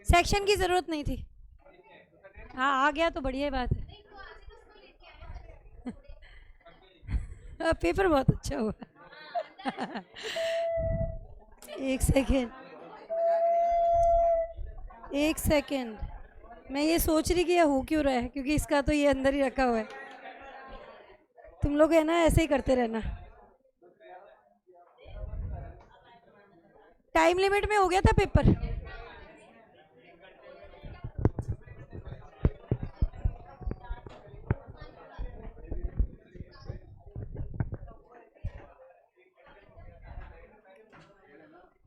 Section की ज़रूरत नहीं थी। हाँ आ गया तो बढ़िया बात है। पेपर बहुत अच्छा हुआ। एक सेकेंड, एक सेकेंड, मैं ये सोच रही कि यह हो क्यों रहा है, क्योंकि इसका तो ये अंदर ही रखा हुआ है। तुम लोग है ना ऐसे ही करते रहना। टाइम लिमिट में हो गया था पेपर।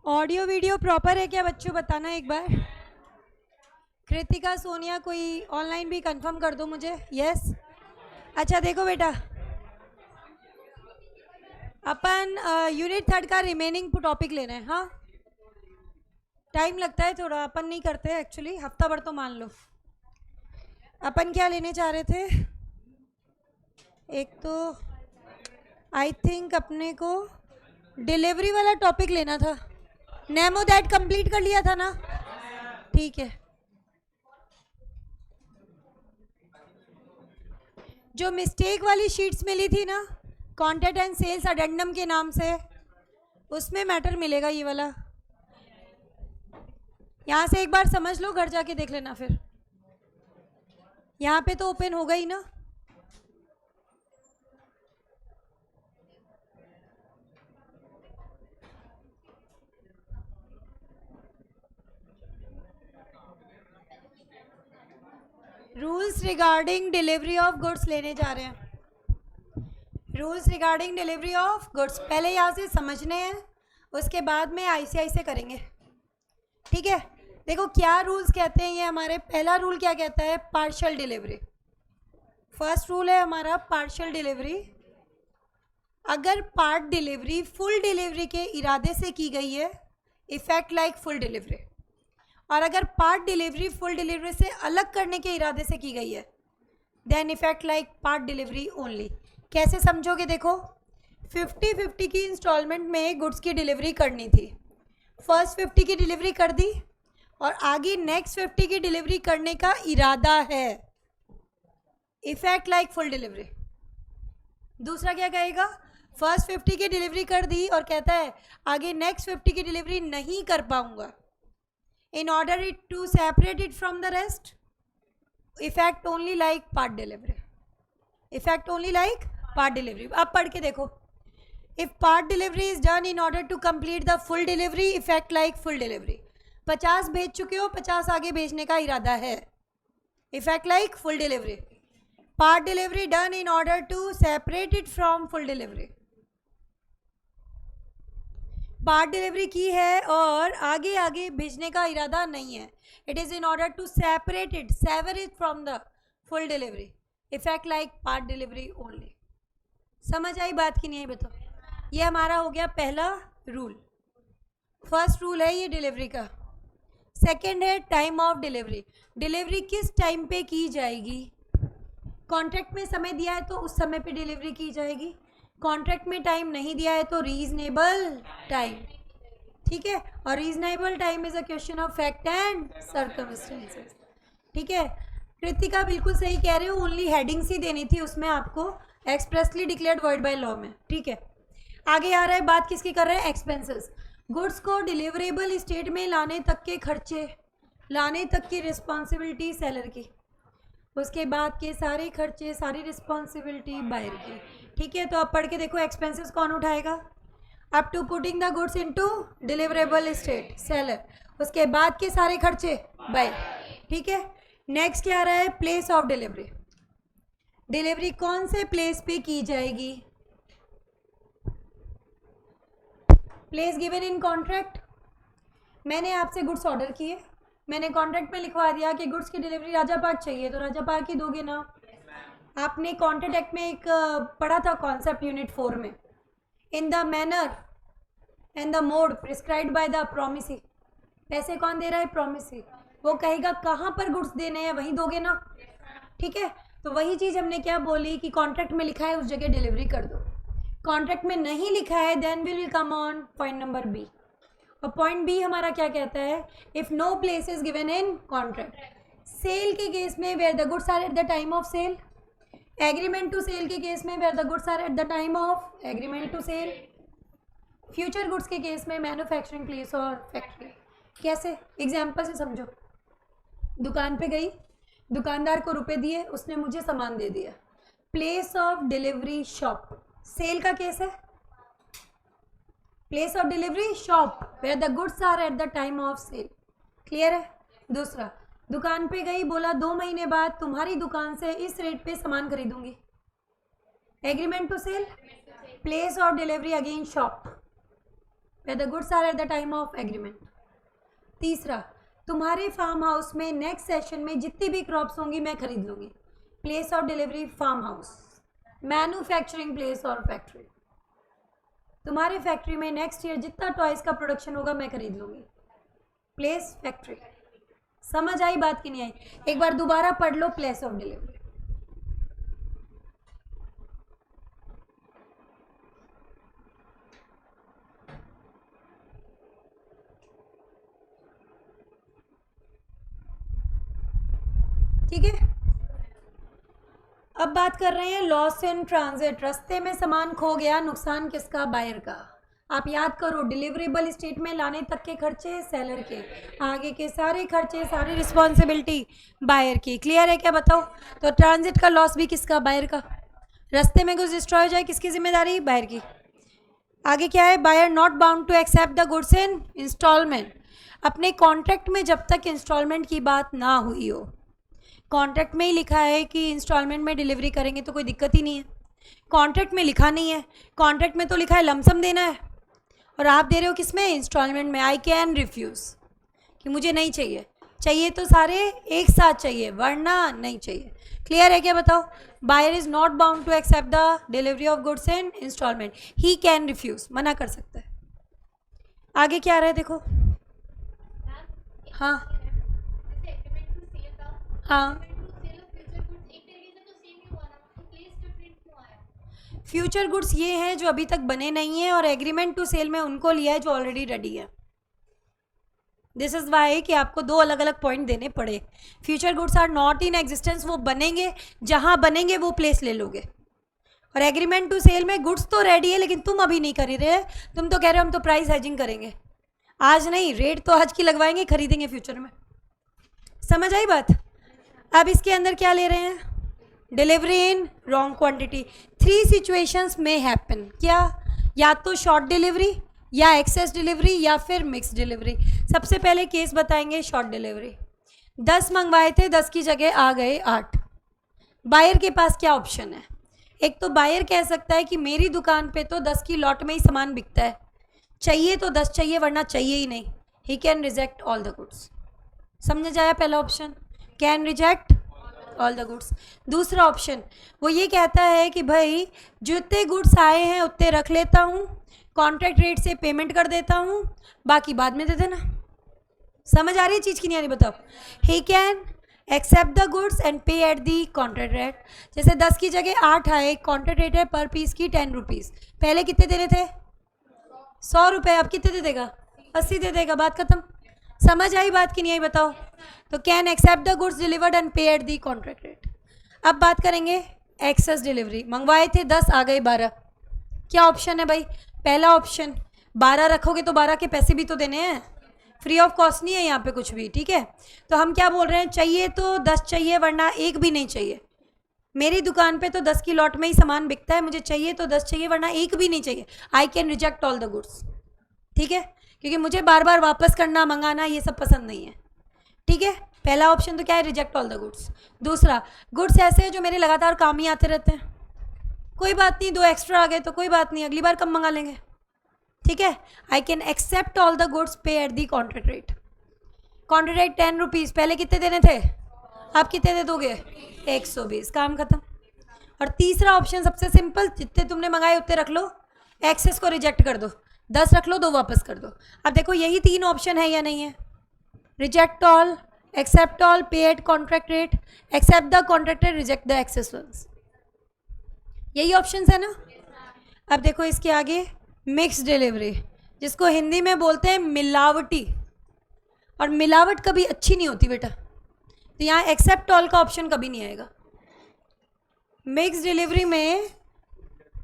ऑडियो वीडियो प्रॉपर है क्या बच्चों, बताना एक बार। कृतिका, सोनिया, कोई ऑनलाइन भी कंफर्म कर दो मुझे। यस। अच्छा देखो बेटा, अपन यूनिट 3 का रिमेनिंग टॉपिक लेना है। हाँ टाइम लगता है थोड़ा, अपन नहीं करते एक्चुअली, हफ्ता भर तो मान लो। अपन क्या लेने चाह रहे थे, एक तो आई थिंक अपने को डिलीवरी वाला टॉपिक लेना था। नेमो दैट कंप्लीट कर लिया था ना, ठीक है। जो मिस्टेक वाली शीट्स मिली थी ना, कॉन्टेंट एंड सेल्स अडेंडम के नाम से, उसमें मैटर मिलेगा ये वाला। यहाँ से एक बार समझ लो, घर जाके देख लेना फिर। यहाँ पे तो ओपन होगा ही ना। Rules regarding delivery of goods लेने जा रहे हैं। Rules regarding delivery of goods पहले यहाँ से समझने हैं, उसके बाद में आईसीआई से करेंगे, ठीक है। देखो क्या रूल्स कहते हैं ये हमारे। पहला रूल क्या कहता है, पार्शियल डिलीवरी। फर्स्ट रूल है हमारा पार्शियल डिलीवरी। अगर पार्ट डिलीवरी फुल डिलीवरी के इरादे से की गई है, इफेक्ट लाइक फुल डिलीवरी। और अगर पार्ट डिलीवरी फुल डिलीवरी से अलग करने के इरादे से की गई है, then effect like part delivery only. कैसे समझोगे, देखो 50-50 की इंस्टॉलमेंट में गुड्स की डिलीवरी करनी थी। फर्स्ट 50 की डिलीवरी कर दी और आगे नेक्स्ट 50 की डिलीवरी करने का इरादा है, इफेक्ट लाइक फुल डिलीवरी। दूसरा क्या कहेगा, फर्स्ट 50 की डिलीवरी कर दी और कहता है आगे नेक्स्ट 50 की डिलीवरी नहीं कर पाऊंगा, in order it to separate it from the rest, effect only like part delivery, effect only like part delivery। अब पढ़ के देखो, if part delivery is done in order to complete the full delivery, effect like full delivery। 50 भेज चुके हो, 50 आगे भेजने का इरादा है, effect like full delivery। part delivery done in order to separate it from full delivery। Part delivery की है और आगे आगे भेजने का इरादा नहीं है, it is in order to separate it, sever it from the full delivery, effect like part delivery only. समझ आई बात की नहीं आई बताओ। ये हमारा हो गया पहला रूल। फर्स्ट रूल है ये डिलीवरी का। सेकंड है टाइम ऑफ डिलीवरी। डिलीवरी किस टाइम पे की जाएगी। कॉन्ट्रैक्ट में समय दिया है तो उस समय पे डिलीवरी की जाएगी, कॉन्ट्रैक्ट में टाइम नहीं दिया है तो रीजनेबल टाइम, ठीक है। और reasonable time is a question of fact and circumstances, ठीक है। कृतिका बिल्कुल सही कह रहे हो, ओनली हेडिंग्स ही देनी थी उसमें आपको, expressly declared word by law में, ठीक है। आगे आ रहा है, बात किसकी कर रहे हैं, एक्सपेंसेस। गुड्स को डिलीवरेबल स्टेट में लाने तक के खर्चे, लाने तक की रिस्पॉन्सिबिलिटी सेलर की, उसके बाद के सारे खर्चे, सारी रिस्पॉन्सिबिलिटी बायर की, ठीक है। तो अब पढ़ के देखो, एक्सपेंसेस कौन उठाएगा, up to putting the goods into deliverable state seller, उसके बाद के सारे खर्चे बायर, ठीक है। नेक्स्ट क्या आ रहा है, प्लेस ऑफ डिलीवरी। डिलीवरी कौन से प्लेस पे की जाएगी, प्लेस गिवन इन कॉन्ट्रैक्ट। मैंने आपसे गुड्स ऑर्डर किए, मैंने कॉन्ट्रैक्ट में लिखवा दिया कि गुड्स की डिलीवरी राजा पार्क चाहिए, तो राजा पार्क ही दोगे ना। आपने कॉन्ट्रैक्ट एक्ट में एक पढ़ा था कॉन्सेप्ट यूनिट 4 में, in the manner and the mode prescribed by the promisee. पैसे कौन दे रहा है, प्रोमिसी। वो कहेगा कहाँ पर गुड्स देने हैं, वहीं दोगे ना, ठीक है। तो वही चीज़ हमने क्या बोली कि कॉन्ट्रैक्ट में लिखा है उस जगह डिलीवरी कर दो, कॉन्ट्रैक्ट में नहीं लिखा है then we will come on point number B. और पॉइंट बी हमारा क्या कहता है, if no place is given in contract. Sale के केस में where the goods are at the time of sale, agreement to sell के case में where the goods are at the time of agreement to sell, future goods के case में manufacturing place और factory. कैसे, example से समझो। दुकान पे गई, दुकानदार को रुपए दिए, उसने मुझे सामान दे दिया। Place of delivery shop, sale का केस है। Place of delivery shop where the goods are at the time of sale. Clear है। दूसरा, दुकान पे गई, बोला 2 महीने बाद तुम्हारी दुकान से इस रेट पे सामान खरीदूंगी। Agreement to sale, place of delivery again shop where the goods are at the time of agreement. तीसरा, तुम्हारे फार्म हाउस में नेक्स्ट सेशन में जितनी भी क्रॉप्स होंगी मैं खरीद लूँगी। Place of delivery farm house, manufacturing place और फैक्ट्री। तुम्हारे फैक्ट्री में नेक्स्ट ईयर जितना टॉयज़ का प्रोडक्शन होगा मैं खरीद लूँगी। Place factory. समझ आई बात कि नहीं आई? एक बार दोबारा पढ़ लो प्लेस ऑफ डिलीवरी। ठीक है। अब बात कर रहे हैं लॉस इन ट्रांजिट। रास्ते में सामान खो गया, नुकसान किसका? बायर का। आप याद करो, डिलीवरेबल स्टेट में लाने तक के खर्चे सेलर के, आगे के सारे खर्चे, सारी रिस्पॉन्सिबिलिटी बायर की। क्लियर है क्या? बताओ। तो ट्रांजिट का लॉस भी किसका? बायर का। रास्ते में कुछ डिस्ट्रॉय हो जाए, किसकी जिम्मेदारी? बायर की। आगे क्या है? Buyer not bound to accept the goods in installment. अपने कॉन्ट्रैक्ट में जब तक इंस्टॉलमेंट की बात ना हुई हो, कॉन्ट्रैक्ट में ही लिखा है कि इंस्टॉलमेंट में डिलीवरी करेंगे तो कोई दिक्कत ही नहीं है। कॉन्ट्रैक्ट में लिखा नहीं है, कॉन्ट्रैक्ट में तो लिखा है लमसम देना है, और आप दे रहे हो किस में? इंस्टॉलमेंट में। आई कैन रिफ्यूज़, कि मुझे नहीं चाहिए, चाहिए तो सारे एक साथ चाहिए, वरना नहीं चाहिए। क्लियर है क्या? बताओ। Buyer is not bound to accept the delivery of goods in installment, he can refuse, मना कर सकता है। आगे क्या आ रहा है देखो। हाँ हाँ, फ्यूचर गुड्स ये हैं जो अभी तक बने नहीं हैं, और एग्रीमेंट टू सेल में उनको लिया है जो ऑलरेडी रेडी है। दिस इज़ वाई कि आपको 2 अलग अलग पॉइंट देने पड़े। Future goods are not in existence, वो बनेंगे, जहाँ बनेंगे वो प्लेस ले लोगे। और एग्रीमेंट टू सेल में गुड्स तो रेडी है लेकिन तुम अभी नहीं खरीद रहे, तुम तो कह रहे हो हम तो प्राइस हेजिंग करेंगे। आज नहीं, रेट तो आज की लगवाएंगे, खरीदेंगे फ्यूचर में। समझ आई बात? अब इसके अंदर क्या ले रहे हैं? Delivery in wrong quantity. 3 situations में हैपन। क्या? या तो शॉर्ट डिलीवरी, या एक्सेस डिलीवरी, या फिर मिक्स डिलीवरी। सबसे पहले केस बताएंगे शॉर्ट डिलीवरी। 10 मंगवाए थे, 10 की जगह आ गए 8। बायर के पास क्या ऑप्शन है? एक तो बायर कह सकता है कि मेरी दुकान पे तो 10 की लॉट में ही सामान बिकता है, चाहिए तो 10 चाहिए, वरना चाहिए ही नहीं। He can reject all the goods. समझ आया? पहला option, can reject all the goods. दूसरा ऑप्शन, वो ये कहता है कि भाई जितने गुड्स आए हैं उतने रख लेता हूँ, कॉन्ट्रैक्ट रेट से पेमेंट कर देता हूँ, बाकी बाद में दे देना। समझ आ रही है चीज़ की नहीं आ रही? बताओ। He can accept the goods and pay at the contract rate. जैसे 10 की जगह 8 आए, कॉन्ट्रैक्ट रेट है पर पीस की 10 रुपीज़। पहले कितने देने थे? 100 रुपये। अब कितने दे देगा? 80 दे देगा। बात खत्म। समझ आई बात की नहीं आई? बताओ। तो can accept the goods delivered and pay at the contract rate. अब बात करेंगे एक्सेस डिलीवरी। मंगवाए थे 10, आ गए 12। क्या ऑप्शन है भाई? पहला ऑप्शन, 12 रखोगे तो 12 के पैसे भी तो देने हैं, फ्री ऑफ कॉस्ट नहीं है यहाँ पे कुछ भी। ठीक है, तो हम क्या बोल रहे हैं? चाहिए तो 10 चाहिए, वरना एक भी नहीं चाहिए। मेरी दुकान पे तो 10 की लॉट में ही सामान बिकता है, मुझे चाहिए तो 10 चाहिए, वरना एक भी नहीं चाहिए। I can reject all the goods. ठीक है, क्योंकि मुझे बार बार वापस करना, मंगाना, ये सब पसंद नहीं है। ठीक है, पहला ऑप्शन तो क्या है? Reject all the goods. दूसरा, गुड्स ऐसे हैं जो मेरे लगातार काम ही आते रहते हैं, कोई बात नहीं, 2 एक्स्ट्रा आ गए तो कोई बात नहीं, अगली बार कम मंगा लेंगे। ठीक है, I can accept all the goods pay at the contract rate. Contract rate 10 rupees. पहले कितने देने थे? आप कितने दे दोगे? 120। काम खत्म। और तीसरा ऑप्शन सबसे सिंपल, जितने तुमने मंगाए उतने रख लो, एक्सेस को रिजेक्ट कर दो, 10 रख लो, 2 वापस कर दो। अब देखो यही 3 ऑप्शन है या नहीं है? Reject all, accept all, pay at contract rate, accept the contract rate, reject the excess ones. यही ऑप्शंस है ना? अब देखो इसके आगे मिक्स डिलीवरी। जिसको हिंदी में बोलते हैं मिलावटी, और मिलावट कभी अच्छी नहीं होती बेटा, तो यहाँ एक्सेप्ट ऑल का ऑप्शन कभी नहीं आएगा। मिक्स डिलीवरी में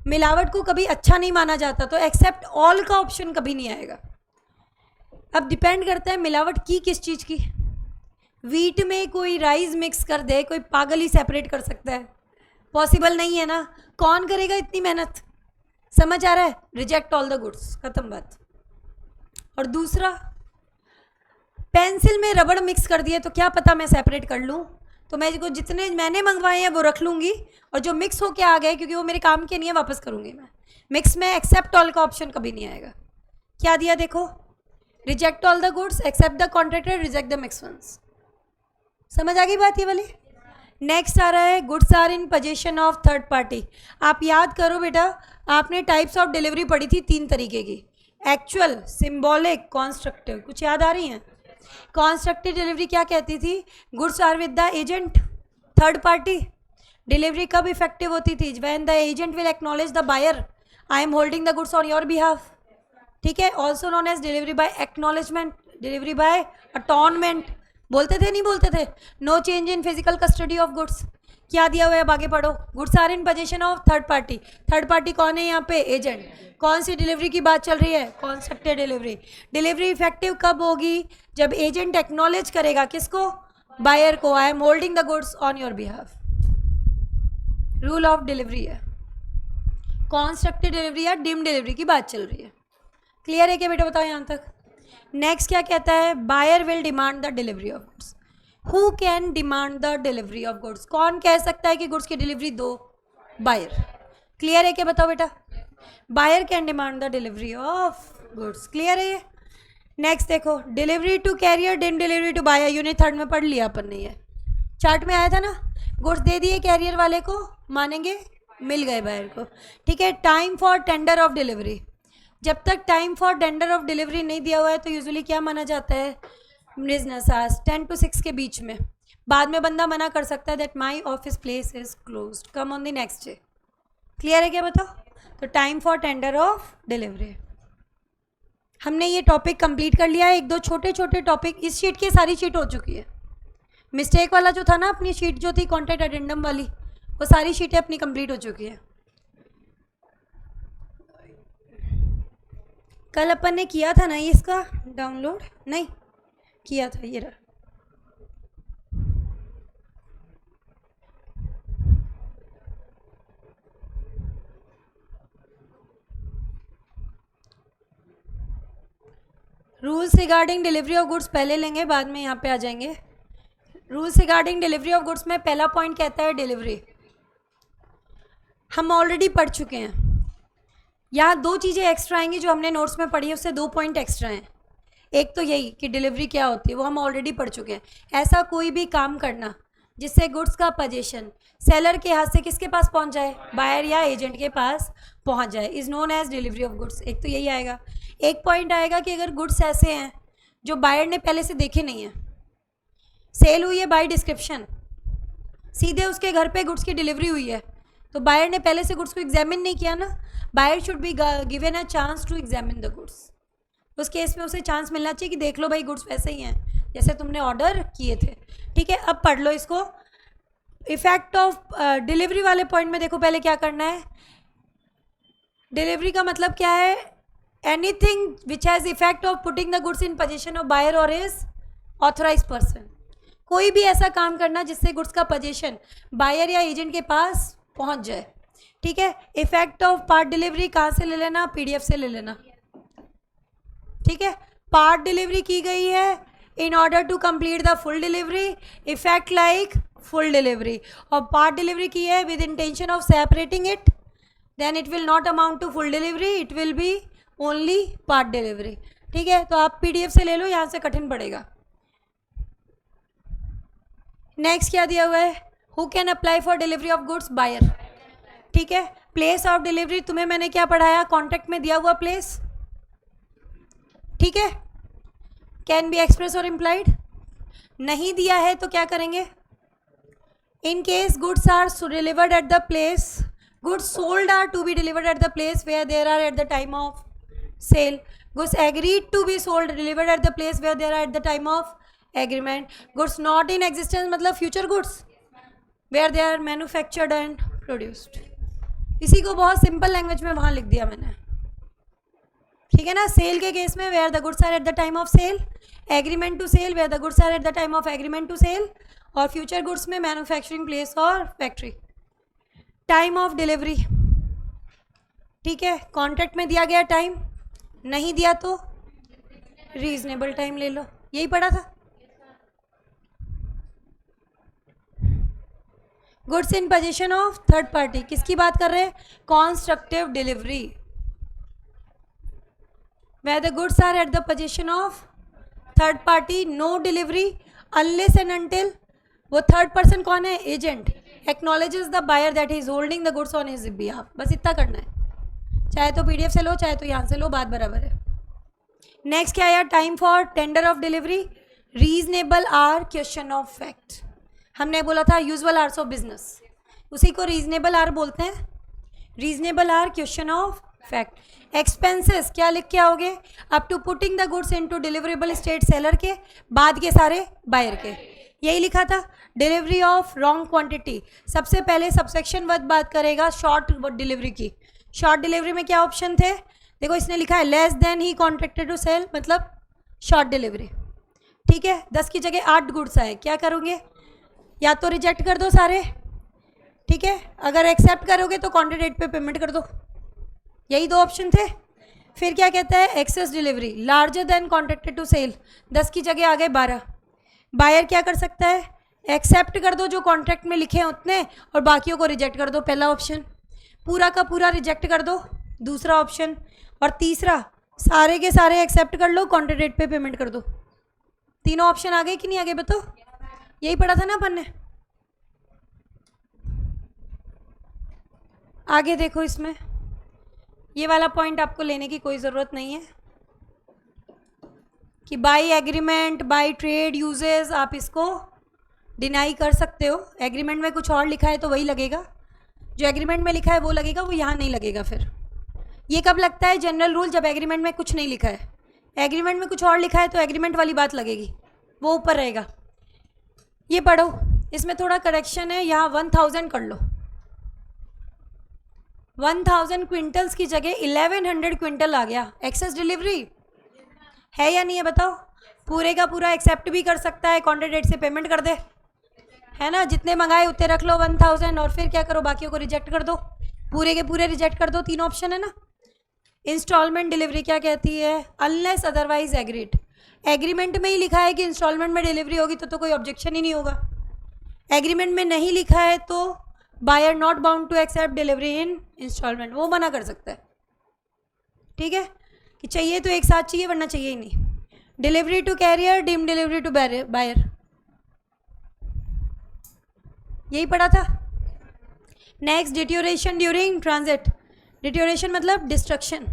मिलावट को कभी अच्छा नहीं माना जाता, तो एक्सेप्ट ऑल का ऑप्शन कभी नहीं आएगा। अब डिपेंड करता है मिलावट की किस चीज़ की। वीट में कोई राइस मिक्स कर दे, कोई पागल ही सेपरेट कर सकता है, पॉसिबल नहीं है ना, कौन करेगा इतनी मेहनत, समझ आ रहा है? रिजेक्ट ऑल द गुड्स, खत्म बात। और दूसरा, पेंसिल में रबड़ मिक्स कर दिए तो क्या पता मैं सेपरेट कर लूँ, तो मैं जो जितने मैंने मंगवाए हैं वो रख लूँगी, और जो मिक्स होके आ गए क्योंकि वो मेरे काम के नहीं है वापस करूँगी मैं। मिक्स में एक्सेप्ट ऑल का ऑप्शन कभी नहीं आएगा। क्या दिया देखो, reject all the goods, accept the contractor, reject the mix ones. समझ आ गई बात ये वाली? नेक्स्ट आ रहा है goods are in position of third party. आप याद करो बेटा, आपने टाइप्स ऑफ डिलीवरी पढ़ी थी 3 तरीके की, एक्चुअल, सिंबॉलिक, कॉन्स्ट्रक्टिव। कुछ याद आ रही हैं? कॉन्स्ट्रक्टिव डिलीवरी क्या कहती थी? Goods are with the agent, third party. Delivery कब इफेक्टिव होती थी? When the agent will acknowledge the buyer, I am holding the goods on your behalf. ठीक है, also known as delivery by acknowledgement, delivery by attornment. बोलते थे नहीं बोलते थे? No change in physical custody of goods. क्या दिया हुआ है, अब आगे पढ़ो। Goods are in position of third party. Third party कौन है यहाँ पे? एजेंट। कौन सी डिलीवरी की बात चल रही है? कॉन्स्ट्रक्टेड डिलीवरी। डिलीवरी इफेक्टिव कब होगी? जब एजेंट एक्नॉलेज करेगा किसको? बायर को, आई am holding the goods on your behalf. Rule of delivery है। कॉन्स्ट्रक्टेड डिलीवरी या डिम डिलीवरी की बात चल रही है। क्लियर है क्या बेटा? बताओ यहाँ तक। नेक्स्ट क्या कहता है? Buyer will demand the delivery of goods. Who can demand the delivery of goods? कौन कह सकता है कि गुड्स की डिलीवरी दो? बायर। क्लियर है क्या? बताओ बेटा। Buyer can demand the delivery of goods. Clear है ये? नेक्स्ट देखो, delivery to carrier, deemed delivery to buyer. Unit 3 में पढ़ लिया अपन ने, ये चार्ट में आया था ना। गुड्स दे दिए कैरियर वाले को, मानेंगे, मिल गए बायर को। ठीक है, time for tender of delivery. जब तक time for tender of delivery नहीं दिया हुआ है तो यूजुअली क्या माना जाता है? बिजनेस आवर्स 10 to 6 के बीच में। बाद में बंदा मना कर सकता है, that my office place is closed, come on the next day. Clear है क्या? बताओ। तो time for tender of delivery. हमने ये टॉपिक कंप्लीट कर लिया है। 1-2 छोटे छोटे टॉपिक, इस शीट की सारी शीट हो चुकी है। मिस्टेक वाला जो था ना, अपनी शीट जो थी कॉन्ट्रैक्ट एडेंडम वाली, वो सारी शीटें अपनी कंप्लीट हो चुकी है। कल अपन ने किया था ना इसका डाउनलोड? नहीं किया था, ये रहा। Rules regarding delivery of goods पहले लेंगे, बाद में यहाँ पे आ जाएंगे। Rules regarding delivery of goods में पहला पॉइंट कहता है डिलीवरी। हम ऑलरेडी पढ़ चुके हैं। यहाँ 2 चीज़ें एक्स्ट्रा आएंगी जो हमने नोट्स में पढ़ी है, उससे 2 पॉइंट एक्स्ट्रा हैं। एक तो यही कि डिलीवरी क्या होती है, वो हम ऑलरेडी पढ़ चुके हैं। ऐसा कोई भी काम करना जिससे गुड्स का पोजीशन सेलर के हाथ से किसके पास पहुंच जाए? बायर या एजेंट के पास पहुंच जाए, is known as delivery of goods. एक तो यही आएगा। एक पॉइंट आएगा कि अगर गुड्स ऐसे हैं जो बायर ने पहले से देखे नहीं हैं, सेल हुई है बाय डिस्क्रिप्शन, सीधे उसके घर पे गुड्स की डिलीवरी हुई है, तो बायर ने पहले से गुड्स को एग्जामिन नहीं किया ना। Buyer should be given a chance to examine the goods. उस केस में उसे चांस मिलना चाहिए कि देख लो भाई गुड्स वैसे ही हैं जैसे तुमने ऑर्डर किए थे। ठीक है, अब पढ़ लो इसको। इफेक्ट ऑफ डिलीवरी वाले पॉइंट में देखो पहले क्या करना है। डिलीवरी का मतलब क्या है? Anything which has effect of putting the goods in position of buyer और इज ऑथराइज पर्सन। कोई भी ऐसा काम करना जिससे गुड्स का पोजीशन बायर या एजेंट के पास पहुंच जाए। ठीक है, इफेक्ट ऑफ पार्ट डिलीवरी कहाँ से ले लेना? PDF से ले लेना। ठीक है, पार्ट डिलीवरी की गई है in order to complete the full delivery, effect like full delivery. और पार्ट डिलीवरी की है with intention of separating it, then it will not amount to full delivery, it will be only part delivery. ठीक है, तो आप PDF से ले लो, यहाँ से कठिन पड़ेगा। नेक्स्ट क्या दिया हुआ है? Who can apply for delivery of goods? Buyer. ठीक है, प्लेस ऑफ डिलीवरी तुम्हें मैंने क्या पढ़ाया? कॉन्ट्रैक्ट में दिया हुआ प्लेस। ठीक है, कैन बी एक्सप्रेस और इम्प्लाइड। नहीं दिया है तो क्या करेंगे? In case goods are delivered at the place, goods sold are to be delivered at the place where there are at the time of sale, Goods agreed to be sold delivered at the place where they are at the time of agreement. Goods not in existence मतलब future goods where they are manufactured and produced. इसी को बहुत simple language में वहाँ लिख दिया मैंने, ठीक है ना. सेल के केस में where the goods are at the time of sale, agreement to sell where the goods are at the time of agreement to sell, और फ्यूचर गुड्स में मैन्युफैक्चरिंग प्लेस और फैक्ट्री. टाइम ऑफ डिलीवरी, ठीक है, contract में दिया गया time, नहीं दिया तो रीजनेबल टाइम ले लो, यही पढ़ा था. Goods in position of third party, किसकी बात कर रहे हैं? Constructive delivery. Where the goods are at the position of third party, no delivery unless and until वो थर्ड पर्सन कौन है? Agent acknowledges the buyer that he is holding the goods on his behalf. बस इतना करना है, चाहे तो PDF से लो चाहे तो यहाँ से लो, बात बराबर है. नेक्स्ट क्या आया? Time for tender of delivery, reasonable are question of fact. हमने बोला था यूजुअल आर्स ऑफ बिजनेस, उसी को रीजनेबल आर बोलते हैं. Reasonable are question of fact. Expenses क्या लिख के आओगे? Up to putting the goods into deliverable state seller के, बाद के सारे बायर के, यही लिखा था. डिलीवरी ऑफ रॉन्ग क्वांटिटी, सबसे पहले सबसेक्शन वन बात करेगा शॉर्ट डिलीवरी की. शॉर्ट डिलीवरी में क्या ऑप्शन थे? देखो इसने लिखा है less than he contracted to sell, मतलब शॉर्ट डिलीवरी, ठीक है. 10 की जगह 8 गुड्स आए, क्या करोगे? या तो रिजेक्ट कर दो सारे, ठीक है, अगर एक्सेप्ट करोगे तो कॉन्ट्रैक्ट डेट पे पेमेंट कर दो, यही दो ऑप्शन थे. फिर क्या कहता है? Excess delivery larger than contracted to sell, 10 की जगह आ गए 12. बायर क्या कर सकता है? एक्सेप्ट कर दो जो कॉन्ट्रैक्ट में लिखे हैं उतने, और बाकियों को रिजेक्ट कर दो, पहला ऑप्शन. पूरा का पूरा रिजेक्ट कर दो, दूसरा ऑप्शन. और तीसरा, सारे के सारे एक्सेप्ट कर लो, कॉन्ट्रैक्ट डेट पे पेमेंट कर दो. तीनों ऑप्शन आ गए कि नहीं आ गए बताओ? यही पढ़ा था ना अपन ने. आगे देखो, इसमें ये वाला पॉइंट आपको लेने की कोई ज़रूरत नहीं है कि by agreement by trade uses आप इसको डिनाई कर सकते हो. एग्रीमेंट में कुछ और लिखा है तो वही लगेगा, जो एग्रीमेंट में लिखा है वो लगेगा, वो यहाँ नहीं लगेगा. फिर ये कब लगता है जनरल रूल? जब एग्रीमेंट में कुछ नहीं लिखा है. एग्रीमेंट में कुछ और लिखा है तो एग्रीमेंट वाली बात लगेगी, वो ऊपर रहेगा. ये पढ़ो, इसमें थोड़ा करेक्शन है, यहाँ 1000 कर लो. 1000 क्विंटल्स की जगह 1100 क्विंटल आ गया. एक्सेस डिलीवरी है या नहीं है बताओ? पूरे का पूरा एक्सेप्ट भी कर सकता है, कॉन्ट्रैक्ट डेट से पेमेंट कर दे, है ना. जितने मंगाए उतने रख लो 1000, और फिर क्या करो? बाकियों को रिजेक्ट कर दो, पूरे के पूरे रिजेक्ट कर दो. तीन ऑप्शन है ना. इंस्टॉलमेंट डिलीवरी क्या कहती है? Unless otherwise agreed. एग्रीमेंट में ही लिखा है कि इंस्टॉलमेंट में डिलीवरी होगी तो कोई ऑब्जेक्शन ही नहीं होगा. एग्रीमेंट में नहीं लिखा है तो buyer not bound to accept delivery in installment, वो मना कर सकता है, ठीक है, कि चाहिए तो एक साथ चाहिए वरना चाहिए ही नहीं. Delivery to carrier, deem delivery to buyer, यही पढ़ा था. Next, deterioration during transit. Deterioration मतलब डिस्ट्रक्शन.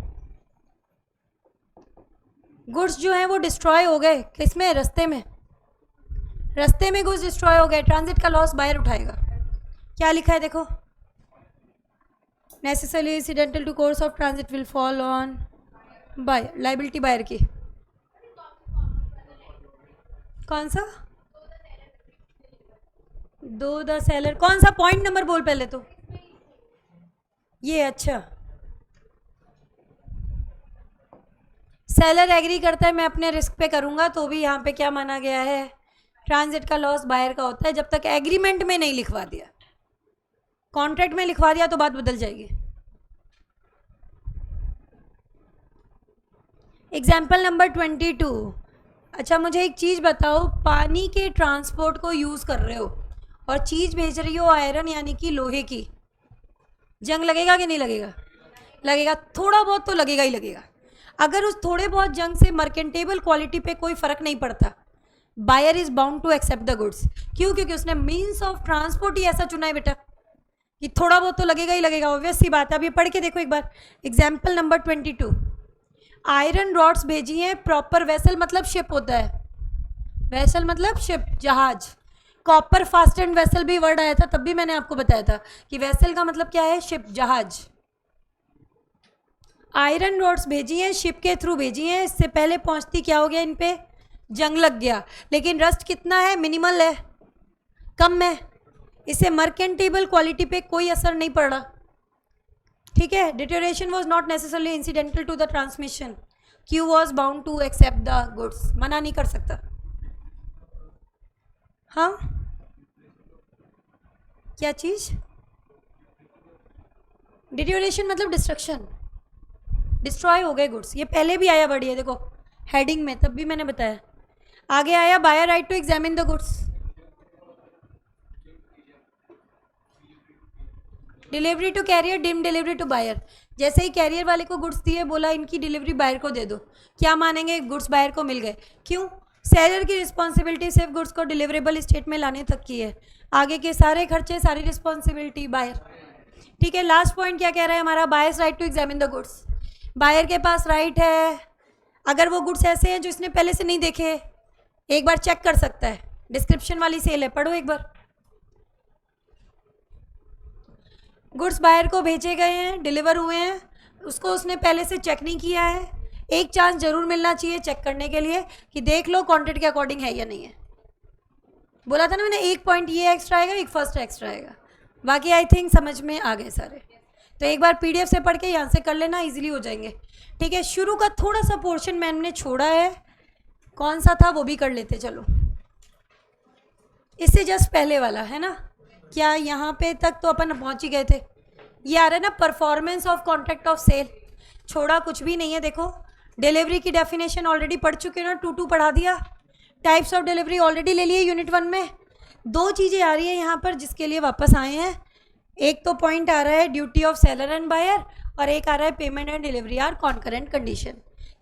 गुड्स जो हैं वो डिस्ट्रॉय हो गए, किसमें? रास्ते में. रास्ते में गुड्स डिस्ट्रॉय हो गए, ट्रांजिट का लॉस बायर उठाएगा. क्या लिखा है देखो? Necessary incidental to course of transit will fall on buyer, liability buyer की. कौन सा? दो द सेलर, कौन सा पॉइंट नंबर बोल पहले तो. ये अच्छा, सेलर एग्री करता है मैं अपने रिस्क पे करूंगा, तो भी यहाँ पे क्या माना गया है? ट्रांजिट का लॉस बायर का होता है जब तक एग्रीमेंट में नहीं लिखवा दिया. कॉन्ट्रैक्ट में लिखवा दिया तो बात बदल जाएगी. Example number 22. अच्छा मुझे एक चीज़ बताओ, पानी के ट्रांसपोर्ट को यूज़ कर रहे हो और चीज़ भेज रही हो आयरन यानी कि लोहे की, जंग लगेगा कि नहीं लगेगा? लगेगा, थोड़ा बहुत तो लगेगा ही लगेगा. अगर उस थोड़े बहुत जंग से मर्केंटेबल क्वालिटी पे कोई फ़र्क नहीं पड़ता, buyer is bound to accept the goods. क्यों? क्योंकि उसने मीन्स ऑफ ट्रांसपोर्ट ही ऐसा चुना है बेटा कि थोड़ा बहुत तो लगेगा ही लगेगा. ऑब्वियस सी बात है. अब ये पढ़ के देखो एक बार. Example number 22. आयरन रॉड्स भेजी हैं प्रॉपर वेसल, मतलब शिप होता है, वेसल मतलब शिप, जहाज. कॉपर फास्टेंड वेसल भी वर्ड आया था, तब भी मैंने आपको बताया था कि वेसल का मतलब क्या है? शिप, जहाज. आयरन रोड्स भेजी हैं, शिप के थ्रू भेजी हैं, इससे पहले पहुंचती क्या हो गया, इन पे जंग लग गया। लेकिन रस्ट कितना है, मिनिमल है, कम है, इससे मर्केंटेबल क्वालिटी पे कोई असर नहीं पड़ रहा। ठीक है, deterioration was not necessarily incidental to the transmission, Q was bound to accept the goods, मना नहीं कर सकता। हाँ, क्या चीज़, डिटेरियोरेशन मतलब डिस्ट्रक्शन, डिस्ट्रॉय हो गए गुड्स। ये पहले भी आया वर्ड, ये देखो हेडिंग में, तब भी मैंने बताया। आगे आया buyer right to examine the goods, delivery to carrier, deemed delivery to buyer. जैसे ही कैरियर वाले को गुड्स दिए, बोला इनकी डिलीवरी बायर को दे दो, क्या मानेंगे, गुड्स बायर को मिल गए। क्यों, सेलर की रिस्पॉन्सिबिलिटी सिर्फ गुड्स को डिलीवरेबल स्टेट में लाने तक की है, आगे के सारे खर्चे, सारी रिस्पॉन्सिबिलिटी बायर। ठीक है, लास्ट पॉइंट क्या कह रहा है हमारा, buyer's right to examine the goods. Buyer के पास राइट है, अगर वो गुड्स ऐसे हैं जो इसने पहले से नहीं देखे, एक बार चेक कर सकता है। डिस्क्रिप्शन वाली सेल है, पढ़ो एक बार। गुड्स बायर को भेजे गए हैं, डिलीवर हुए हैं, उसको उसने पहले से चेक नहीं किया है। एक चांस जरूर मिलना चाहिए चेक करने के लिए कि देख लो कॉन्ट्रैक्ट के अकॉर्डिंग है या नहीं है। बोला था ना मैंने, एक पॉइंट ये एक्स्ट्रा आएगा, एक फर्स्ट एक्स्ट्रा आएगा, बाकी आई थिंक समझ में आ गए सारे। तो एक बार पीडीएफ से पढ़ के यहाँ से कर लेना, इजीली हो जाएंगे। ठीक है, शुरू का थोड़ा सा पोर्शन मैंने छोड़ा है, कौन सा था वो भी कर लेते। चलो, इससे जस्ट पहले वाला है ना, क्या यहाँ पे तक तो अपन पहुँच ही गए थे। ये आ रहा है ना, performance of contract of sale, छोड़ा कुछ भी नहीं है। देखो, डिलीवरी की डेफिनेशन ऑलरेडी पढ़ चुके हैं ना, 2 पढ़ा दिया। टाइप्स ऑफ डिलीवरी ऑलरेडी ले लिए यूनिट 1 में। 2 चीज़ें आ रही है यहाँ पर जिसके लिए वापस आए हैं। एक तो पॉइंट आ रहा है duty of seller and buyer, और एक आ रहा है payment and delivery are concurrent condition.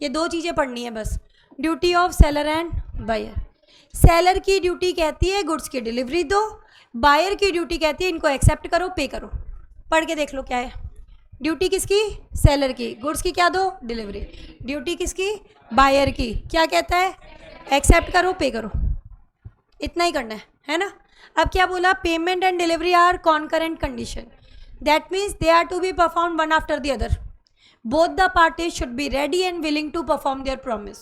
ये 2 चीज़ें पढ़नी है बस। Duty of seller and buyer, seller की ड्यूटी कहती है गुड्स की डिलीवरी दो, बायर की ड्यूटी कहती है इनको एक्सेप्ट करो, पे करो। पढ़ के देख लो क्या है। ड्यूटी किसकी, सेलर की, गुड्स की क्या दो, डिलीवरी। ड्यूटी किसकी, बायर की, क्या कहता है, एक्सेप्ट करो, पे करो। इतना ही करना है ना। अब क्या बोला, payment and delivery are concurrent condition, that means they are to be perform one after the other. Both the parties should be ready and willing to perform their promise.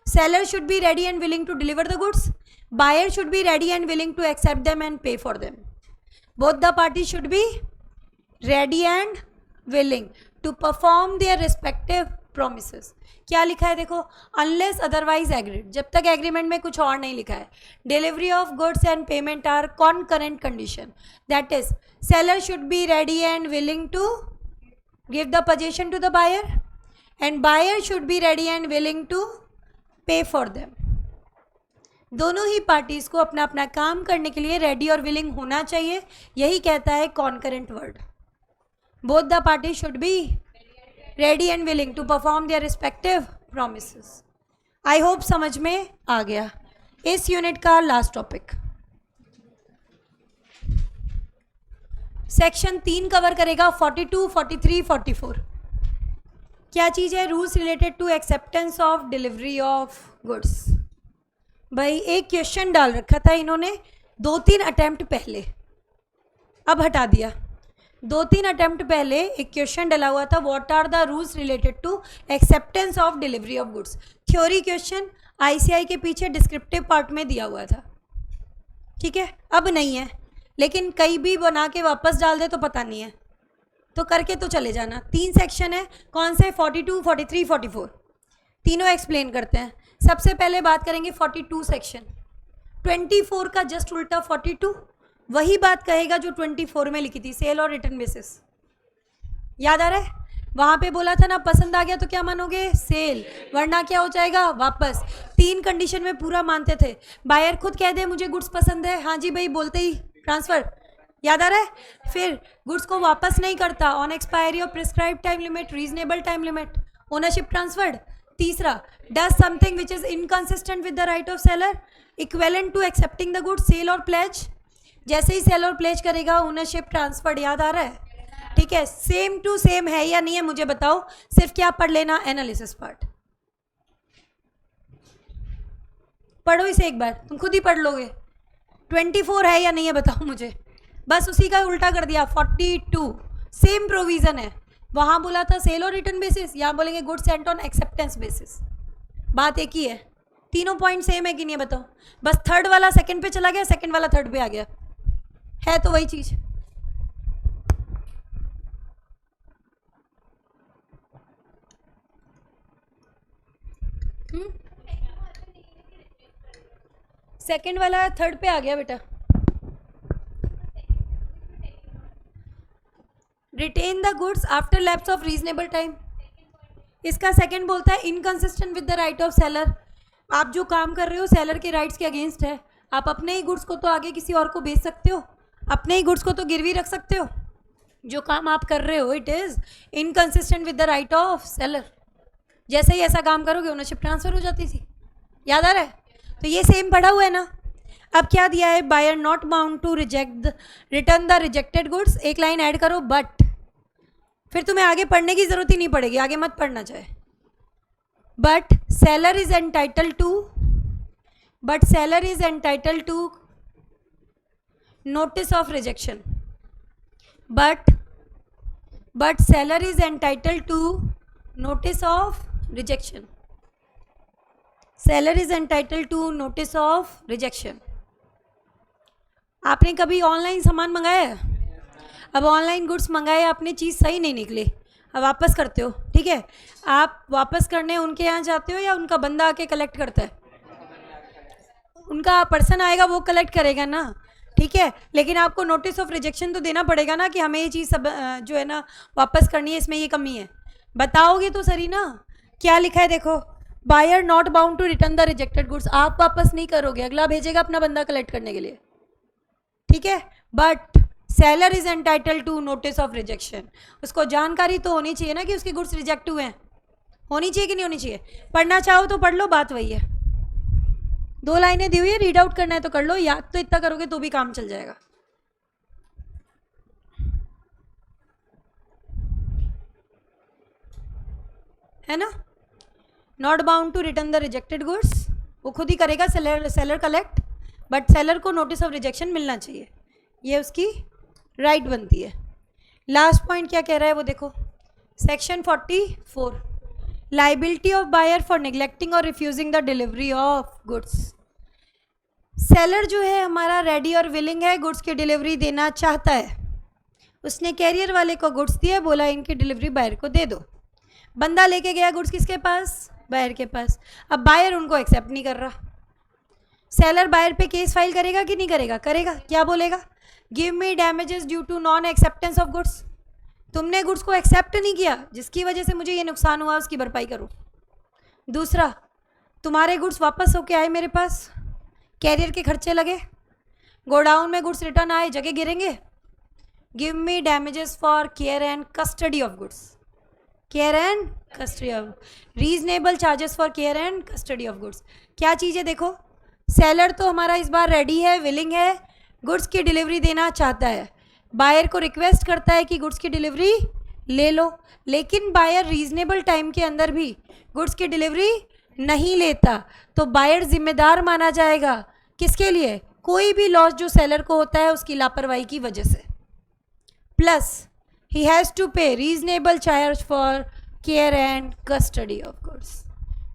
Seller should be ready and willing to deliver the goods, buyer should be ready and willing to accept them and pay for them. Both the parties should be ready and willing to perform their respective promises. क्या लिखा है देखो, unless otherwise agreed, जब तक agreement में कुछ और नहीं लिखा है। Delivery of goods and payment are concurrent condition, that is seller should be ready and willing to give the position to the buyer and buyer should be ready and willing to pay for them. दोनों ही parties को अपना अपना काम करने के लिए ready और विलिंग होना चाहिए, यही कहता है concurrent word. Both the party should be ready and willing to perform their respective promises. I hope समझ में आ गया। इस यूनिट का लास्ट टॉपिक सेक्शन 3 कवर करेगा, 42, 43, 44। क्या चीज़ है, rules related to acceptance of delivery of goods. भाई एक क्वेश्चन डाल रखा था इन्होंने 2-3 अटेम्प्ट पहले, अब हटा दिया। 2-3 अटेम्प्ट पहले एक क्वेश्चन डला हुआ था, what are the rules related to acceptance of delivery of goods. Theory question ICI के पीछे डिस्क्रिप्टिव पार्ट में दिया हुआ था। ठीक है, अब नहीं है, लेकिन कई भी बना के वापस डाल दे तो पता नहीं है, तो करके तो चले जाना। 3 सेक्शन है, कौन से, 42, 43, 44, तीनों एक्सप्लेन करते हैं। सबसे पहले बात करेंगे 42 सेक्शन। 24 का जस्ट उल्टा 42 वही बात कहेगा जो 24 में लिखी थी, सेल और रिटर्न बेसिस। याद आ रहा है, वहाँ पे बोला था ना, पसंद आ गया तो क्या मानोगे, सेल, वरना क्या हो जाएगा, वापस। 3 कंडीशन में पूरा मानते थे। बायर खुद कह दे मुझे गुड्स पसंद है, हाँ जी भाई, बोलते ही ट्रांसफ़र। याद आ रहा है, फिर गुड्स को वापस नहीं करता, on expiry of prescribe time limit, reasonable time limit, ownership transferred. तीसरा, does something which is inconsistent with the right of seller equivalent to accepting the goods, sale और प्लेज। जैसे ही सेल और प्लेज करेगा, ओनरशिप ट्रांसफर्ड। याद आ रहा है, ठीक है। सेम टू सेम है या नहीं है मुझे बताओ, सिर्फ क्या पढ़ लेना, एनालिसिस पार्ट पढ़ो इसे एक बार, तुम खुद ही पढ़ लोगे। 24 है या नहीं है बताओ मुझे, बस उसी का उल्टा कर दिया। 42 सेम प्रोविज़न है, वहाँ बोला था सेल और रिटर्न बेसिस, यहाँ बोलेंगे goods Saint on acceptance basis. बात एक ही है, तीनों पॉइंट सेम है कि नहीं है बताओ। बस थर्ड वाला सेकंड पे चला गया, सेकंड वाला थर्ड पे आ गया, है तो वही चीज़। सेकंड वाला थर्ड पे आ गया बेटा। Retain the goods after lapse of reasonable time, इसका सेकंड बोलता है inconsistent with the right of seller. आप जो काम कर रहे हो सेलर के राइट्स के अगेंस्ट है। आप अपने ही गुड्स को तो आगे किसी और को बेच सकते हो, अपने ही गुड्स को तो गिरवी रख सकते हो। जो काम आप कर रहे हो it is inconsistent with the right of seller. जैसे ही ऐसा काम करोगे ओनरशिप ट्रांसफर हो जाती थी, याद आ रहा है? तो ये सेम पढ़ा हुआ है ना। अब क्या दिया है, buyer not bound to return the rejected goods, एक लाइन ऐड करो बट, फिर तुम्हें आगे पढ़ने की जरूरत ही नहीं पड़ेगी, आगे मत पढ़ना चाहे। But seller is entitle to notice of rejection, but seller is entitle to notice of rejection, seller is entitle to notice of rejection. आपने कभी ऑनलाइन सामान मंगाया है? अब ऑनलाइन गुड्स मंगाए आपने, चीज़ सही नहीं निकली, अब वापस करते हो, ठीक है। आप वापस करने उनके यहाँ जाते हो या उनका बंदा आके कलेक्ट करता है? उनका पर्सन आएगा वो कलेक्ट करेगा ना, ठीक है। लेकिन आपको नोटिस ऑफ रिजेक्शन तो देना पड़ेगा ना कि हमें ये चीज़ सब जो है ना वापस करनी है, इसमें ये कमी है, बताओगे तो सही ना। क्या लिखा है देखो, buyer not bound to return the rejected goods, आप वापस नहीं करोगे, अगला भेजेगा अपना बंदा कलेक्ट करने के लिए, ठीक है। But seller is entitle to notice of rejection, उसको जानकारी तो होनी चाहिए ना कि उसके गुड्स रिजेक्ट हुए हैं, होनी चाहिए कि नहीं होनी चाहिए। पढ़ना चाहो तो पढ़ लो, बात वही है। 2 लाइनें दी हुई है, रीड आउट करना है तो कर लो, याद तो इतना करोगे तो भी काम चल जाएगा। है ना, not bound to return the rejected goods, वो खुद ही करेगा सेलर कलेक्ट, बट सेलर को नोटिस ऑफ रिजेक्शन मिलना चाहिए, ये उसकी राइट बनती है। लास्ट पॉइंट क्या कह रहा है वो देखो, section 44, liability of buyer for neglecting और refusing the delivery of goods. Seller जो है हमारा रेडी और विलिंग है, गुड्स की डिलीवरी देना चाहता है, उसने कैरियर वाले को गुड्स दिया, बोला इनकी डिलीवरी बायर को दे दो, बंदा लेके गया गुड्स किसके पास, बायर के पास। अब बायर उनको एक्सेप्ट नहीं कर रहा, सेलर बायर पे केस फाइल करेगा कि नहीं करेगा? करेगा। क्या बोलेगा, give me damages due to non acceptance of goods, तुमने गुड्स को एक्सेप्ट नहीं किया जिसकी वजह से मुझे ये नुकसान हुआ, उसकी भरपाई करो। दूसरा, तुम्हारे गुड्स वापस होके आए मेरे पास, कैरियर के खर्चे लगे, गोडाउन में गुड्स रिटर्न आए, जगह गिरेंगे, give me damages for care and custody of goods, care and custody of, reasonable charges for care and custody of goods. क्या चीज़ है देखो, सेलर तो हमारा इस बार रेडी है, विलिंग है, गुड्स की डिलीवरी देना चाहता है, बायर को रिक्वेस्ट करता है कि गुड्स की डिलीवरी ले लो, लेकिन बायर रीजनेबल टाइम के अंदर भी गुड्स की डिलीवरी नहीं लेता, तो बायर जिम्मेदार माना जाएगा किसके लिए, कोई भी लॉस जो सेलर को होता है उसकी लापरवाही की वजह से, plus he has to pay reasonable charge for care and custody of goods,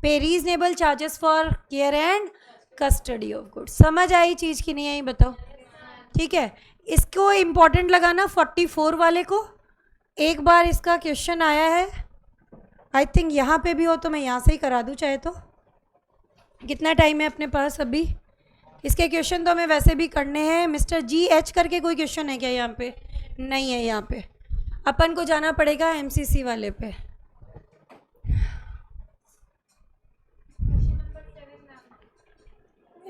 pay reasonable charges for care and custody of goods। समझ आई चीज़ की नहीं आई बताओ, ठीक है। इसको इम्पॉर्टेंट लगाना 44 वाले को, एक बार इसका क्वेश्चन आया है, आई थिंक यहाँ पे भी हो तो मैं यहाँ से ही करा दूँ चाहे तो। कितना टाइम है अपने पास अभी, इसके क्वेश्चन तो हमें वैसे भी करने हैं। मिस्टर GH करके कोई क्वेश्चन है क्या यहाँ पे? नहीं है, यहाँ पे अपन को जाना पड़ेगा MCC वाले पे।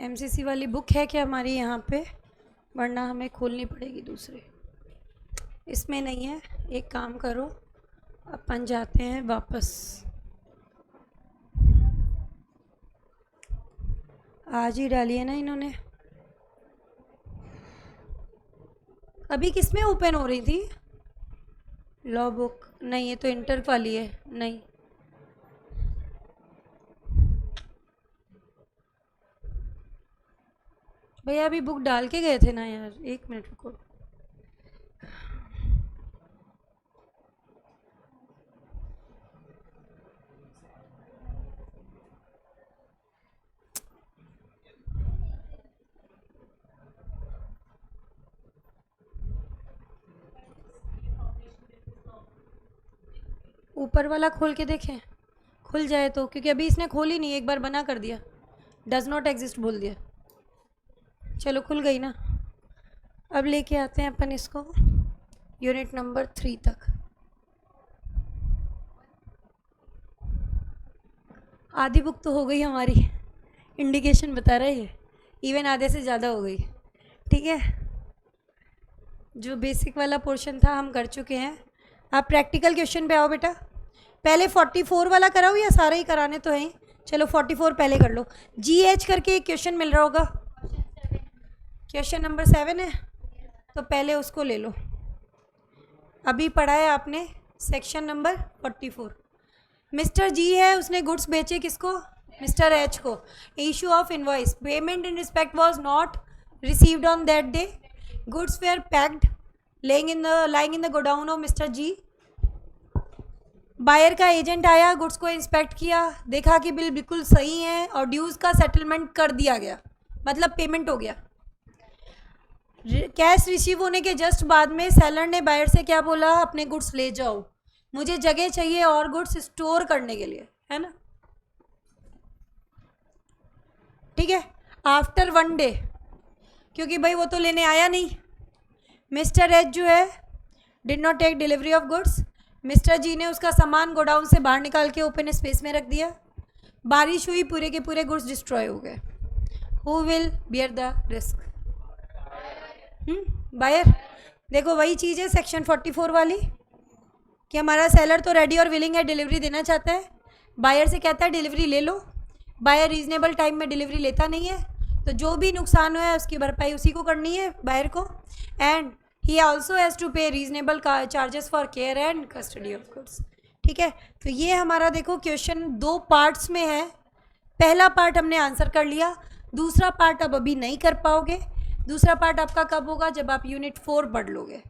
MCC वाली बुक है क्या हमारी यहाँ पे, वरना हमें खोलनी पड़ेगी दूसरे, इसमें नहीं है। एक काम करो, अपन जाते हैं वापस, आज ही डाली है ना इन्होंने। अभी किस में ओपन हो रही थी, लॉ बुक नहीं, ये तो इंटर वाली है, नहीं भैया अभी बुक डाल के गए थे ना यार, 1 मिनट रुको। ऊपर वाला खोल के देखें, खुल जाए तो, क्योंकि अभी इसने खोल ही नहीं, एक बार बना कर दिया, डज नॉट एग्जिस्ट बोल दिया। चलो खुल गई ना। अब लेके आते हैं अपन इसको यूनिट नंबर 3 तक। आधी बुक तो हो गई हमारी, इंडिकेशन बता रहा है, इवन आधे से ज़्यादा हो गई। ठीक है, जो बेसिक वाला पोर्शन था हम कर चुके हैं। आप प्रैक्टिकल क्वेश्चन पे आओ बेटा। पहले 44 वाला कराओ या सारे ही कराने तो हैं? चलो 44 पहले कर लो। GH करके एक क्वेश्चन मिल रहा होगा, क्वेश्चन नंबर 7 है, तो पहले उसको ले लो। अभी पढ़ा है आपने सेक्शन नंबर 44। मिस्टर जी है, उसने गुड्स बेचे किसको? मिस्टर एच को। Issue of invoice, payment in respect was not received on that day, goods were packed lying in the godown of mister G. Buyer का एजेंट आया, गुड्स को inspect किया, देखा कि बिल बिल्कुल सही है और ड्यूज़ का सेटलमेंट कर दिया गया, मतलब पेमेंट हो गया। कैश रिसीव होने के जस्ट बाद में सेलर ने बायर से क्या बोला? अपने गुड्स ले जाओ, मुझे जगह चाहिए और गुड्स स्टोर करने के लिए, है ना? ठीक है। आफ्टर 1 डे, क्योंकि भाई वो तो लेने आया नहीं, मिस्टर एच जो है did not take delivery of goods. Mister G ने उसका सामान गोडाउन से बाहर निकाल के ओपन स्पेस में रख दिया, बारिश हुई, पूरे के पूरे गुड्स डिस्ट्रॉय हो गए। Who will bear the risk? Buyer. देखो वही चीज़ है सेक्शन 44 वाली, कि हमारा सेलर तो रेडी और विलिंग है, डिलीवरी देना चाहता है, बायर से कहता है डिलीवरी ले लो, बायर रीजनेबल टाइम में डिलीवरी लेता नहीं है, तो जो भी नुकसान हुआ है उसकी भरपाई उसी को करनी है, बायर को। And he also has to pay reasonable charges for care and custody of goods. ठीक है, तो ये हमारा देखो क्वेश्चन 2 पार्ट्स में है। पहला पार्ट हमने आंसर कर लिया, दूसरा पार्ट अब अभी नहीं कर पाओगे। दूसरा पार्ट आपका कब होगा? जब आप यूनिट 4 पढ़ लोगे।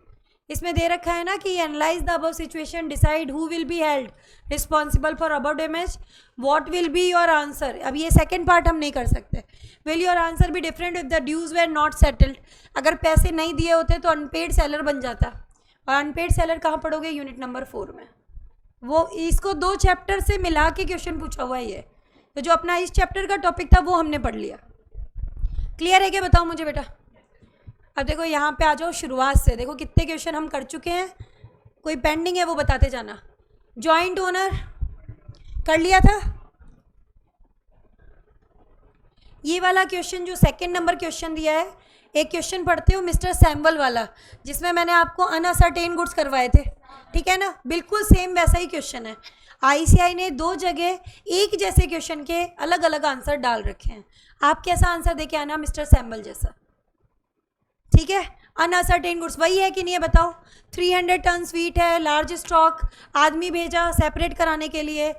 इसमें दे रखा है ना कि analyse the above situation, decide who will be held responsible for above damage, what will be your answer. अब ये सेकंड पार्ट हम नहीं कर सकते। Will your answer be different if the dues were not settled? अगर पैसे नहीं दिए होते तो अनपेड सेलर बन जाता, और अनपेड सेलर कहाँ पढ़ोगे? यूनिट नंबर 4 में। वो इसको 2 चैप्टर से मिला के क्वेश्चन पूछा हुआ है ये, तो जो अपना इस चैप्टर का टॉपिक था वो हमने पढ़ लिया। क्लियर है क्या? बताओ मुझे बेटा। अब देखो यहाँ पे आ जाओ शुरुआत से, देखो कितने क्वेश्चन हम कर चुके हैं, कोई पेंडिंग है वो बताते जाना। जॉइंट ओनर कर लिया था, ये वाला क्वेश्चन जो सेकंड नंबर क्वेश्चन दिया है, एक क्वेश्चन पढ़ते हो मिस्टर सैम्बल वाला, जिसमें मैंने आपको अनअसर्टेन गुड्स करवाए थे, ठीक है ना? बिल्कुल सेम वैसा ही क्वेश्चन है। आईसीआई ने 2 जगह एक जैसे क्वेश्चन के अलग अलग आंसर डाल रखे हैं। आप कैसा आंसर दे के आना? मिस्टर सैम्बल जैसा। ठीक है, अनअसर्टेन गुड्स वही है कि नहीं है बताओ? 300 टन स्वीट है, लार्ज स्टॉक, आदमी भेजा सेपरेट कराने के लिए,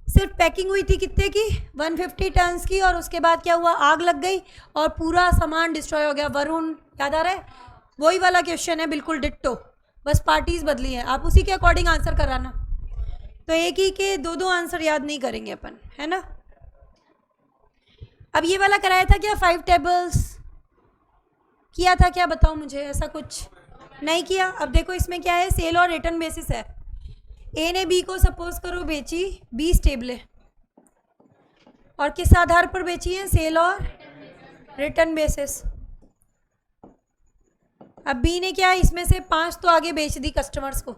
सिर्फ पैकिंग हुई थी कितने की? 150 टन्स की, और उसके बाद क्या हुआ? आग लग गई और पूरा सामान डिस्ट्रॉय हो गया। वरुण याद आ रहा है? वही वाला क्वेश्चन है, बिल्कुल डिट्टो, बस पार्टीज बदली हैं। आप उसी के अकॉर्डिंग आंसर कराना। तो एक ही के 2 आंसर याद नहीं करेंगे अपन, है ना? अब ये वाला कराया था क्या? 5 टेबल्स किया था क्या? बताओ मुझे। ऐसा कुछ नहीं किया। अब देखो इसमें क्या है? सेल और रिटर्न बेसिस है। ए ने बी को सपोज करो बेची 20 टेबलें, और किस आधार पर बेची हैं? सेल और रिटर्न बेसिस। अब बी ने क्या, इसमें से 5 तो आगे बेच दी कस्टमर्स को,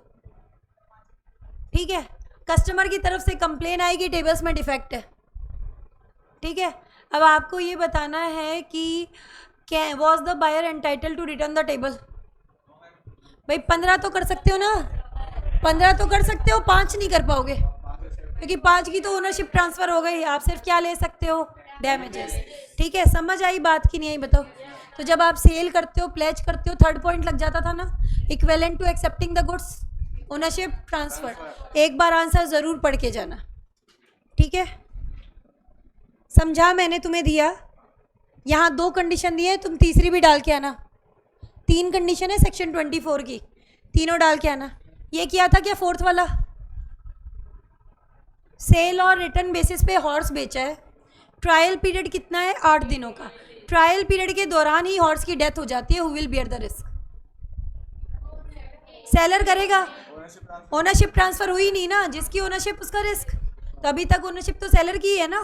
ठीक है? कस्टमर की तरफ से कंप्लेन आएगी टेबल्स में डिफेक्ट है, ठीक है? अब आपको ये बताना है कि क्या was the buyer entitled to return the table? भाई 15 तो कर सकते हो ना, 15 तो कर सकते हो, 5 नहीं कर पाओगे, क्योंकि 5 की तो ओनरशिप ट्रांसफ़र हो गई। आप सिर्फ क्या ले सकते हो? डैमेजेस। ठीक है, समझ आई बात की नहीं आई? बताओ। तो जब आप सेल करते हो, प्लेज करते हो, 3rd पॉइंट लग जाता था ना, equivalent to accepting the goods, ownership transfer. एक बार आंसर ज़रूर पढ़ के जाना, ठीक है? समझा मैंने तुम्हें दिया। यहाँ 2 कंडीशन दिए, तुम तीसरी भी डाल के आना। 3 कंडीशन है सेक्शन 24 की, तीनों डाल के आना। ये किया था क्या 4th वाला? सेल और रिटर्न बेसिस पे हॉर्स बेचा है, ट्रायल पीरियड कितना है? 8 दिनों का। ट्रायल पीरियड के दौरान ही हॉर्स की डेथ हो जाती है, who will bear the risk? Seller करेगा, ओनरशिप ट्रांसफर हुई नहीं ना, जिसकी ओनरशिप उसका रिस्क, तो अभी तक ओनरशिप तो सेलर की है ना,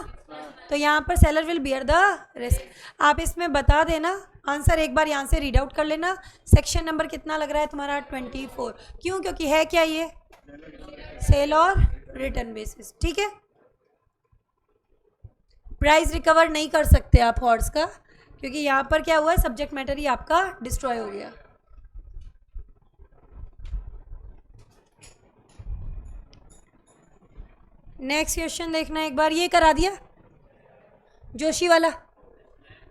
तो यहाँ पर seller will bear the risk. आप इसमें बता देना आंसर, एक बार यहाँ से रीड आउट कर लेना। सेक्शन नंबर कितना लग रहा है तुम्हारा? 24। क्यों? क्योंकि है क्या ये? सेल और रिटर्न बेसिस। ठीक है, प्राइस रिकवर नहीं कर सकते आप हॉर्स का, क्योंकि यहाँ पर क्या हुआ है, सब्जेक्ट मैटर ही आपका डिस्ट्रॉय हो गया। नेक्स्ट क्वेश्चन देखना एक बार, ये करा दिया जोशी वाला,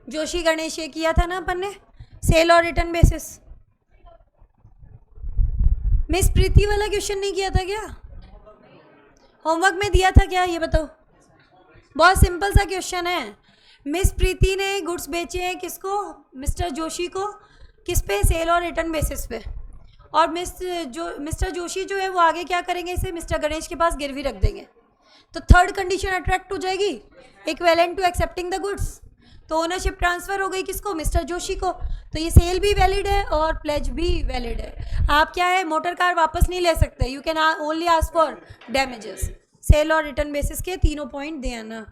जोशी गणेश, ये किया था ना अपन ने, सेल और रिटर्न बेसिस। मिस प्रीति वाला क्वेश्चन नहीं किया था क्या? होमवर्क में दिया था क्या, ये बताओ? बहुत सिंपल सा क्वेश्चन है। मिस प्रीति ने गुड्स बेचे हैं किसको? मिस्टर जोशी को। किस पे? सेल और रिटर्न बेसिस पे। और मिस्टर जोशी जो है वो आगे क्या करेंगे, इसे मिस्टर गणेश के पास गिरवी रख देंगे, तो थर्ड कंडीशन अट्रैक्ट हो जाएगी, equivalent to accepting the goods. तो ओनरशिप ट्रांसफर हो गई किसको? मिस्टर जोशी को। तो ये सेल भी वैलिड है और प्लेज भी वैलिड है। आप क्या है, मोटर कार वापस नहीं ले सकते, you can only ask for damages. Sale और रिटर्न बेसिस के तीनों पॉइंट दे आना।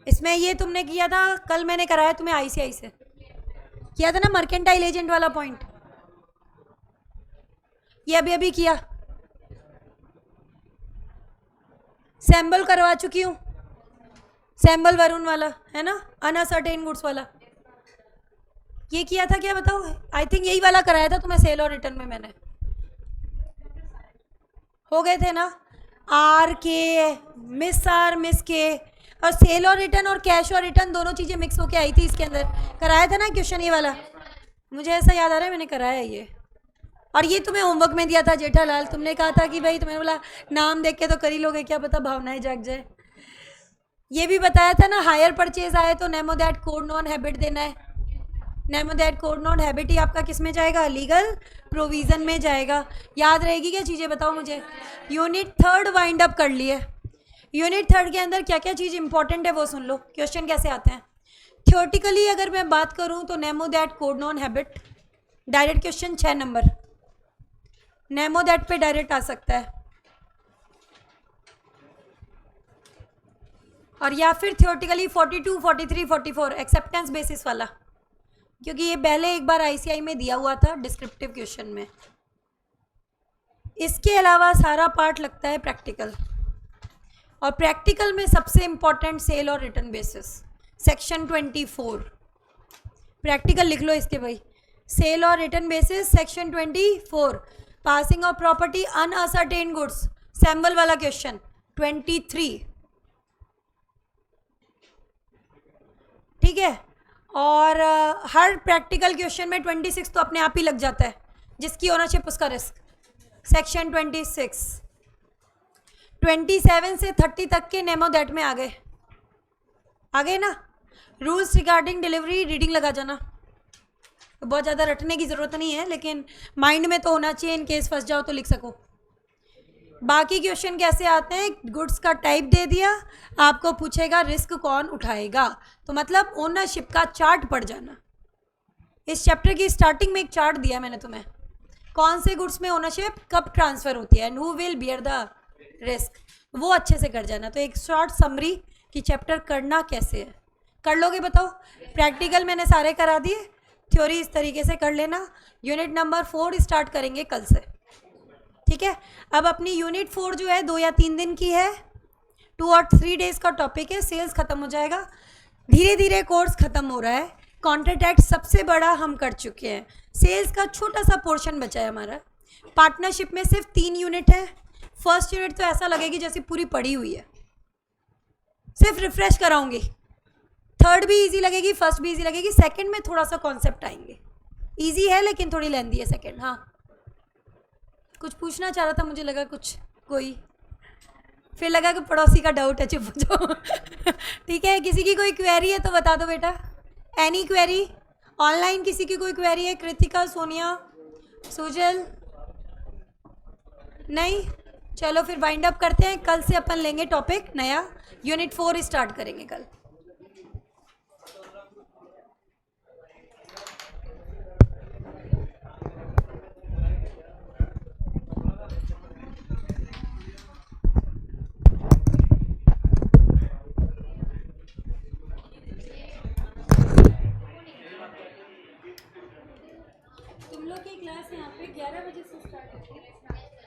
इसमें ये तुमने किया था, कल मैंने कराया तुम्हें आईसीआई से, किया था ना मर्केंटाइल एजेंट वाला पॉइंट, ये अभी अभी किया। सैम्बल करवा चुकी हूँ, सैम्बल वरुण वाला है ना, अनअसर्टेन गुड्स वाला, ये किया था क्या बताओ? आई थिंक यही वाला कराया था तुम्हें सेल और रिटर्न में मैंने, हो गए थे ना। आर के, मिस आर, मिस के, और सेल और रिटर्न और कैश और रिटर्न दोनों चीज़ें मिक्स होके आई थी इसके अंदर, कराया था ना क्वेश्चन ये वाला, मुझे ऐसा याद आ रहा है मैंने कराया ये। और ये तुम्हें होमवर्क में दिया था जेठालाल, तुमने कहा था कि भाई, तुम्हें बोला नाम देख के तो कर ही लोगे, क्या पता भावनाएं जाग जाए। ये भी बताया था ना, हायर परचेज आए तो nemo dat quod non habet देना है। Nemo dat quod non habet ही आपका किस में जाएगा? लीगल प्रोविज़न में जाएगा। याद रहेगी क्या चीज़ें, बताओ मुझे। यूनिट थर्ड वाइंड अप कर लिए। यूनिट थर्ड के अंदर क्या क्या चीज़ इंपॉर्टेंट है वो सुन लो, क्वेश्चन कैसे आते हैं। थियोरटिकली अगर मैं बात करूँ तो nemo dat quod non habit, direct question 6 number, Nemo that पे डायरेक्ट आ सकता है, और या फिर थियोरटिकली 42, 43, 44 एक्सेप्टेंस बेसिस वाला, क्योंकि ये पहले एक बार आईसीआई में दिया हुआ था डिस्क्रिप्टिव क्वेश्चन में। इसके अलावा सारा पार्ट लगता है प्रैक्टिकल, और प्रैक्टिकल में सबसे इंपॉर्टेंट सेल और रिटर्न बेसिस, सेक्शन 24। प्रैक्टिकल लिख लो इसके भाई, सेल और return basis section 24, passing of property uncertain goods, sample वाला क्वेश्चन 23। ठीक है, और हर प्रैक्टिकल क्वेश्चन में 26 तो अपने आप ही लग जाता है, जिसकी ओनरशिप उसका रिस्क, सेक्शन 26। 27 से 30 तक के नेमो दैट में आ गए ना। रूल्स रिगार्डिंग डिलीवरी रीडिंग लगा जाना, तो बहुत ज़्यादा रटने की ज़रूरत नहीं है, लेकिन माइंड में तो होना चाहिए, इन केस फंस जाओ तो लिख सको। बाकी क्वेश्चन कैसे आते हैं, गुड्स का टाइप दे दिया, आपको पूछेगा रिस्क कौन उठाएगा, तो मतलब ओनरशिप का चार्ट पढ़ जाना। इस चैप्टर की स्टार्टिंग में एक चार्ट दिया मैंने तुम्हें, कौन से गुड्स में ओनरशिप कब ट्रांसफ़र होती है, and who will bear the risk, वो अच्छे से कर जाना। तो एक शॉर्ट समरी कि चैप्टर करना कैसे है, कर लोगे बताओ। प्रैक्टिकल मैंने सारे करा दिए, थ्योरी इस तरीके से कर लेना। यूनिट नंबर 4 स्टार्ट करेंगे कल से, ठीक है। अब अपनी यूनिट 4 जो है 2 या 3 दिन की है, 2 और 3 डेज़ का टॉपिक है, सेल्स ख़त्म हो जाएगा, धीरे धीरे कोर्स ख़त्म हो रहा है। कॉन्ट्रैक्ट सबसे बड़ा हम कर चुके हैं, सेल्स का छोटा सा पोर्शन बचा है हमारा। पार्टनरशिप में सिर्फ 3 यूनिट है। फर्स्ट यूनिट तो ऐसा लगेगी जैसे पूरी पड़ी हुई है, सिर्फ रिफ्रेश कराऊंगी। थर्ड भी इजी लगेगी, फर्स्ट भी इजी लगेगी, सेकंड में थोड़ा सा कॉन्सेप्ट आएंगे, इजी है लेकिन थोड़ी लेंदी है सेकंड। हाँ, कुछ पूछना चाह रहा था, मुझे लगा कुछ कोई, फिर लगा कि पड़ोसी का डाउट है, चुप हो जाओ। ठीक है, किसी की कोई क्वेरी है तो बता दो बेटा। एनी क्वेरी ऑनलाइन, किसी की कोई क्वेरी है? कृतिका, सोनिया, सुजल, नहीं? चलो फिर वाइंड अप करते हैं, कल से अपन लेंगे टॉपिक नया, यूनिट 4 स्टार्ट करेंगे कल। क्लास यहाँ पे 11 बजे से स्टार्ट होती है।